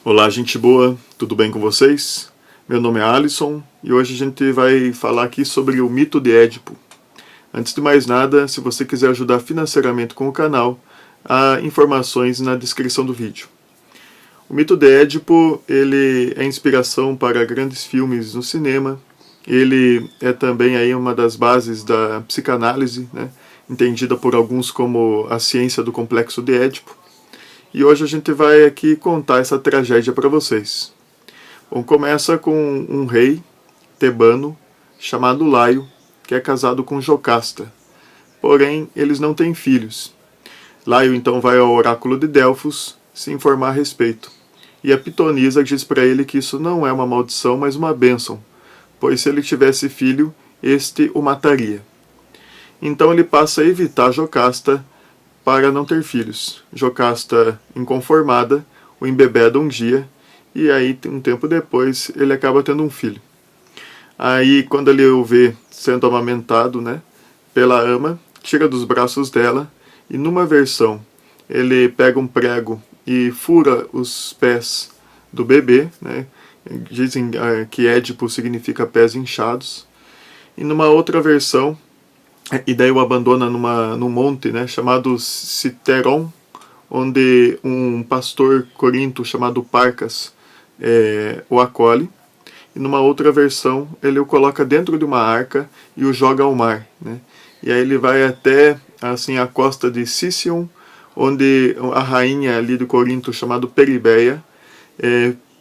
Olá, gente boa, tudo bem com vocês? Meu nome é Alisson e hoje a gente vai falar aqui sobre o mito de Édipo. Antes de mais nada, se você quiser ajudar financeiramente com o canal, há informações na descrição do vídeo. O mito de Édipo, ele é inspiração para grandes filmes no cinema. Ele é também aí uma das bases da psicanálise, né? Entendida por alguns como a ciência do complexo de Édipo. E hoje a gente vai aqui contar essa tragédia para vocês. Bom, começa com um rei tebano chamado Laio, que é casado com Jocasta. Porém, eles não têm filhos. Laio então vai ao oráculo de Delfos se informar a respeito. E a pitonisa diz para ele que isso não é uma maldição, mas uma bênção, pois se ele tivesse filho, este o mataria. Então ele passa a evitar Jocasta para não ter filhos. Jocasta, inconformada, o embebeda um dia e aí, um tempo depois, ele acaba tendo um filho. Aí, quando ele o vê sendo amamentado, né, pela ama, tira dos braços dela e numa versão ele pega um prego e fura os pés do bebê, né, dizem que Édipo significa pés inchados. E numa outra versão, e daí o abandona num monte, né, chamado Citeron, onde um pastor corinto chamado Parcas o acolhe. E numa outra versão ele o coloca dentro de uma arca e o joga ao mar, né? E aí ele vai até assim a costa de Sicyon, onde a rainha ali do Corinto chamada Peribeia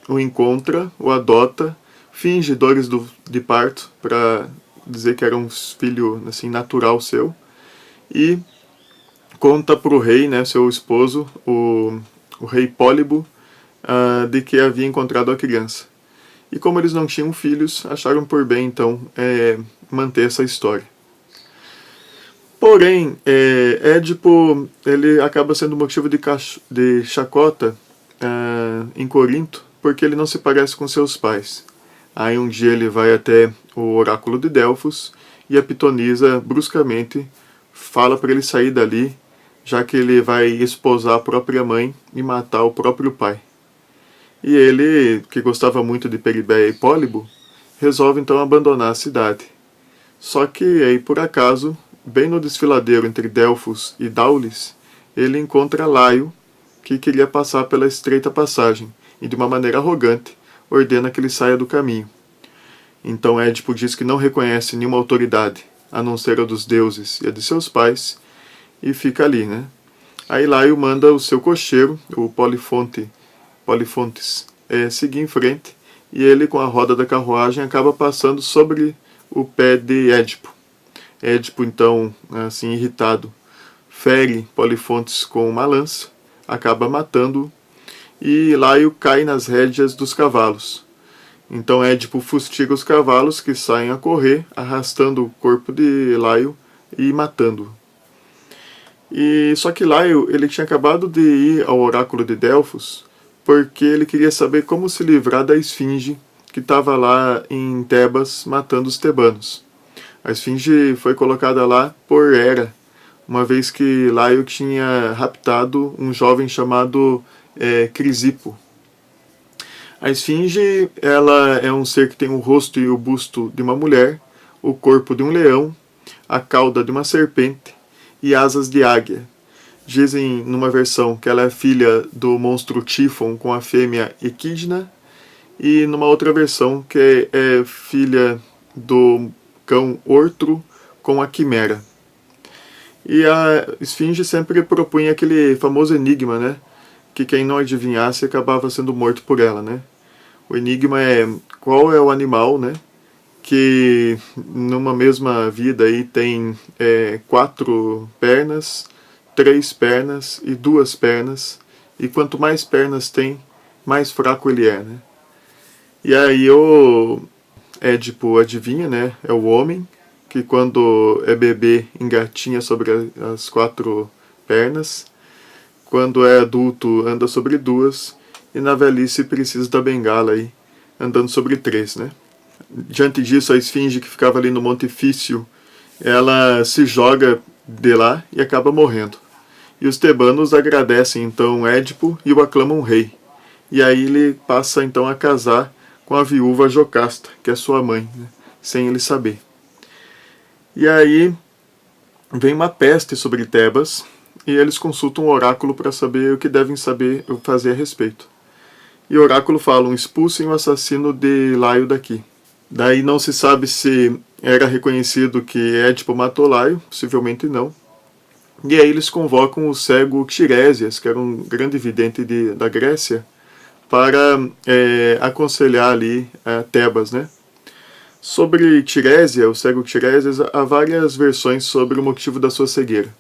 o encontra, o adota, finge dores de parto para dizer que era um filho assim natural seu e conta para o rei, né, seu esposo, o rei Pólibo, de que havia encontrado a criança. E como eles não tinham filhos, acharam por bem então manter essa história. Porém, Édipo ele acaba sendo motivo de chacota em Corinto, porque ele não se parece com seus pais. Aí um dia ele vai até o oráculo de Delfos e a pitonisa bruscamente fala para ele sair dali, já que ele vai esposar a própria mãe e matar o próprio pai. E ele, que gostava muito de Peribeia e Pólibo, resolve então abandonar a cidade. Só que aí por acaso, bem no desfiladeiro entre Delfos e Daulis, ele encontra Laio, que queria passar pela estreita passagem, e de uma maneira arrogante ordena que ele saia do caminho. Então Édipo diz que não reconhece nenhuma autoridade, a não ser a dos deuses e a de seus pais, e fica ali, né? Aí Laio manda o seu cocheiro, o Polifontes, seguir em frente, e ele com a roda da carruagem acaba passando sobre o pé de Édipo. Édipo então, assim irritado, fere Polifontes com uma lança, acaba matando-o, e Laio cai nas rédeas dos cavalos. Então Édipo fustiga os cavalos que saem a correr, arrastando o corpo de Laio e matando-o. E só que Laio ele tinha acabado de ir ao oráculo de Delfos porque ele queria saber como se livrar da esfinge que estava lá em Tebas matando os tebanos. A esfinge foi colocada lá por Hera, uma vez que Laio tinha raptado um jovem chamado Crisipo. A esfinge ela é um ser que tem o rosto e o busto de uma mulher, o corpo de um leão, a cauda de uma serpente e asas de águia. Dizem numa versão que ela é filha do monstro Tífon com a fêmea Equidna, e numa outra versão que é filha do cão Ortro com a Quimera. E a esfinge sempre propunha aquele famoso enigma, né? Que quem não adivinhasse acabava sendo morto por ela, né? O enigma é qual é o animal, né? Que numa mesma vida aí tem 4 pernas, 3 pernas e 2 pernas, e quanto mais pernas tem, mais fraco ele é, né? E aí o Édipo adivinha, né? É o homem, que quando é bebê engatinha sobre as 4 pernas, quando é adulto anda sobre 2, e na velhice precisa da bengala aí, andando sobre 3, né? Diante disso, a esfinge que ficava ali no Monte Fício, ela se joga de lá e acaba morrendo. E os tebanos agradecem então Édipo e o aclamam rei. e aí ele passa então a casar com a viúva Jocasta, que é sua mãe, né? Sem ele saber. E aí vem uma peste sobre Tebas, e eles consultam o oráculo para saber o que devem fazer a respeito. E o oráculo fala: expulsem o assassino de Laio daqui. Daí não se sabe se era reconhecido que Édipo matou Laio, possivelmente não. E aí eles convocam o cego Tiresias, que era um grande vidente da Grécia, para aconselhar ali Tebas, né? Sobre Tirésia, o cego Tiresias, há várias versões sobre o motivo da sua cegueira.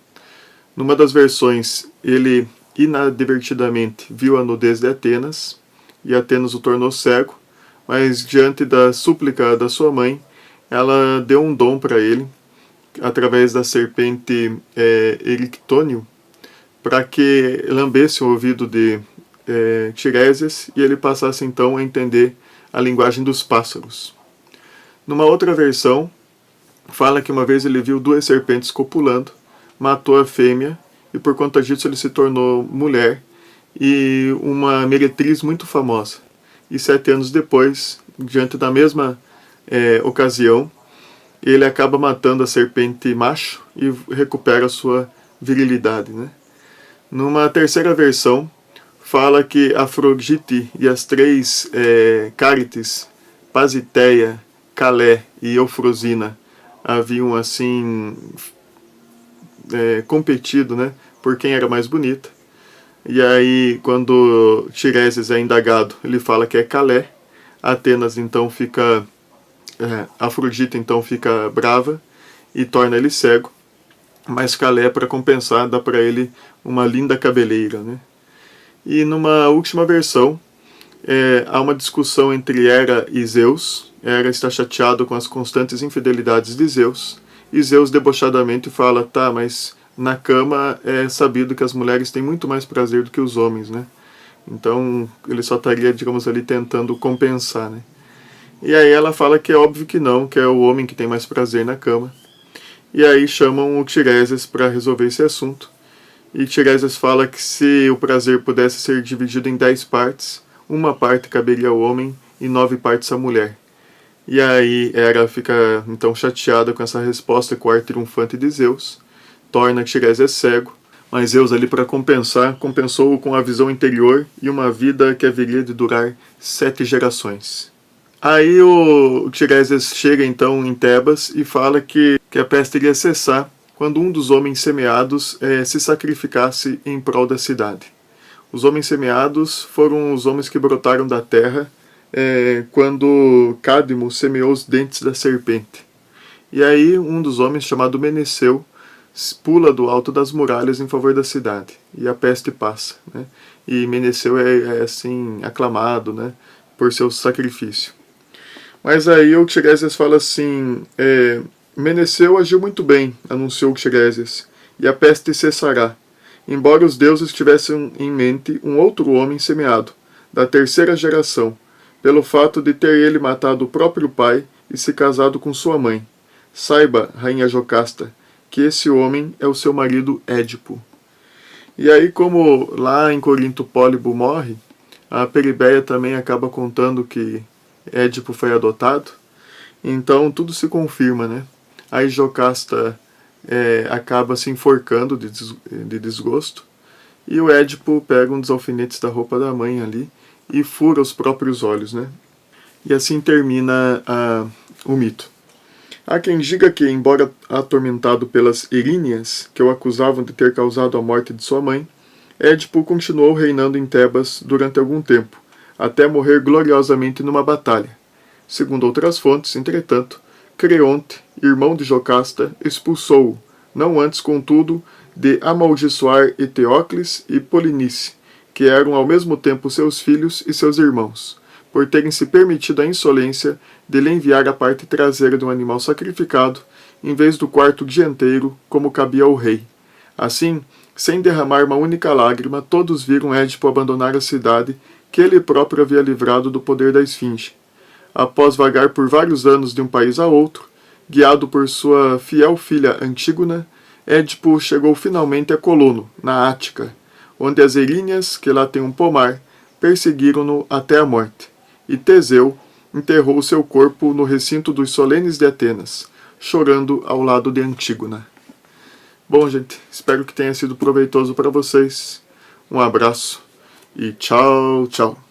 Numa das versões, ele inadvertidamente viu a nudez de Atenas, e Atenas o tornou cego, mas diante da súplica da sua mãe, ela deu um dom para ele, através da serpente Erictônio, para que lambesse o ouvido de Tiresias e ele passasse então a entender a linguagem dos pássaros. Numa outra versão, fala que uma vez ele viu 2 serpentes copulando, matou a fêmea e por conta disso ele se tornou mulher e uma meretriz muito famosa. E 7 anos depois, diante da mesma ocasião, ele acaba matando a serpente macho e recupera a sua virilidade, né? Numa terceira versão, fala que Afrodite e as 3 Cárites, Pasiteia, Calé e Eufrosina, haviam assim competido, né, por quem era mais bonita. E aí, quando Tiresias é indagado, ele fala que é Calé. Atenas então fica Afrodite então fica brava e torna ele cego, mas Calé, para compensar, dá para ele uma linda cabeleira, né? E numa última versão, há uma discussão entre Hera e Zeus. Hera está chateado com as constantes infidelidades de Zeus, e Zeus debochadamente fala: tá, mas na cama é sabido que as mulheres têm muito mais prazer do que os homens, né? Então ele só estaria, digamos ali, tentando compensar, né? E aí ela fala que é óbvio que não, que é o homem que tem mais prazer na cama. E aí chamam o Tiresias para resolver esse assunto. E Tiresias fala que se o prazer pudesse ser dividido em 10 partes, uma parte caberia ao homem e 9 partes à mulher. E aí Hera fica então chateada com essa resposta com o ar triunfante de Zeus, torna Tiresias cego, mas Zeus ali para compensar, compensou-o com a visão interior e uma vida que haveria de durar 7 gerações. Aí o Tiresias chega então em Tebas e fala que a peste iria cessar quando um dos homens semeados se sacrificasse em prol da cidade. Os homens semeados foram os homens que brotaram da terra quando Cádmo semeou os dentes da serpente. E aí um dos homens, chamado Meneceu, pula do alto das muralhas em favor da cidade, e a peste passa, né? E Meneceu é assim aclamado, né, por seu sacrifício. Mas aí o Tiresias fala assim: Meneceu agiu muito bem, anunciou Tiresias, e a peste cessará, embora os deuses tivessem em mente um outro homem semeado, da 3ª geração, pelo fato de ter ele matado o próprio pai e se casado com sua mãe. Saiba, rainha Jocasta, que esse homem é o seu marido Édipo. E aí, como lá em Corinto Pólibo morre, a Peribeia também acaba contando que Édipo foi adotado, então tudo se confirma, né? Aí Jocasta acaba se enforcando de desgosto, e o Édipo pega um dos alfinetes da roupa da mãe ali e fura os próprios olhos, né? E assim termina o mito. Há quem diga que, embora atormentado pelas Eríneas, que o acusavam de ter causado a morte de sua mãe, Édipo continuou reinando em Tebas durante algum tempo, até morrer gloriosamente numa batalha. Segundo outras fontes, entretanto, Creonte, irmão de Jocasta, expulsou-o, não antes, contudo, de amaldiçoar Eteócles e Polinice, que eram ao mesmo tempo seus filhos e seus irmãos, por terem se permitido a insolência de lhe enviar a parte traseira de um animal sacrificado, em vez do quarto dianteiro, como cabia ao rei. Assim, sem derramar uma única lágrima, todos viram Édipo abandonar a cidade que ele próprio havia livrado do poder da esfinge. Após vagar por vários anos de um país a outro, guiado por sua fiel filha Antígona, Édipo chegou finalmente a Colono, na Ática, onde as Eríneas, que lá têm um pomar, perseguiram-no até a morte, e Teseu enterrou seu corpo no recinto dos solenes de Atenas, chorando ao lado de Antígona. Bom, gente, espero que tenha sido proveitoso para vocês. Um abraço e tchau, tchau.